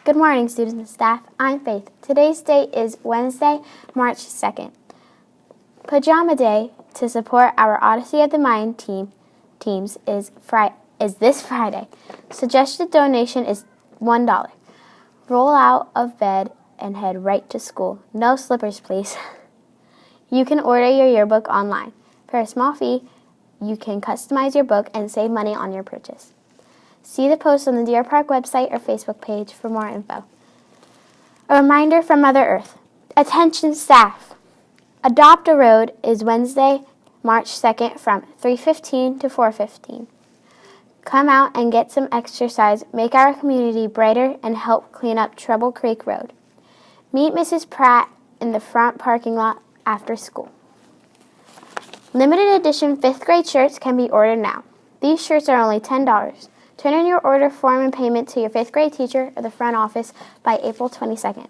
Good morning, students and staff. I'm Faith. Today's date is Wednesday, March 2nd. Pajama Day to support our Odyssey of the Mind teams is this Friday. Suggested donation is $1. Roll out of bed and head right to school. No slippers, please. You can order your yearbook online. For a small fee, you can customize your book and save money on your purchase. See the post on the Deer Park website or Facebook page for more info. A reminder from Mother Earth. Attention staff. Adopt a Road is Wednesday, March 2nd from 3:15 to 4:15. Come out and get some exercise, make our community brighter, and help clean up Trouble Creek Road. Meet Mrs. Pratt in the front parking lot after school. Limited edition 5th grade shirts can be ordered now. These shirts are only $10. Turn in your order form and payment to your 5th grade teacher or the front office by April 22nd.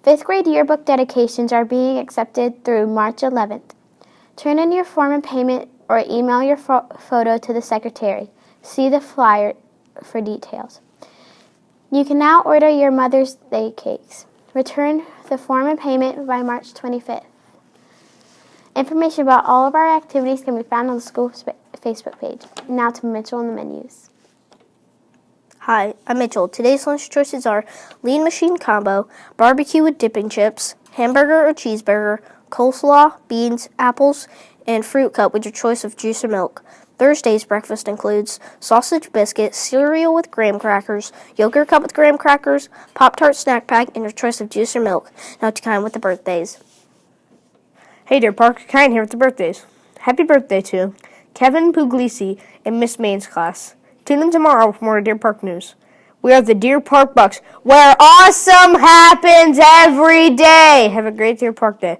5th grade yearbook dedications are being accepted through March 11th. Turn in your form and payment or email your photo to the secretary. See the flyer for details. You can now order your Mother's Day cakes. Return the form and payment by March 25th. Information about all of our activities can be found on the school Facebook page. Now to Mitchell and the menus. Hi, I'm Mitchell. Today's lunch choices are Lean Machine Combo, barbecue with dipping chips, hamburger or cheeseburger, coleslaw, beans, apples, and fruit cup with your choice of juice or milk. Thursday's breakfast includes sausage biscuit, cereal with graham crackers, yogurt cup with graham crackers, Pop-Tart snack pack, and your choice of juice or milk. Now to Kyan with the birthdays. Hey Deer Park, Kyan here with the birthdays. Happy birthday to Kevin Puglisi in Miss Main's class. Tune in tomorrow for more Deer Park news. We are the Deer Park Bucks, where awesome happens every day. Have a great Deer Park day.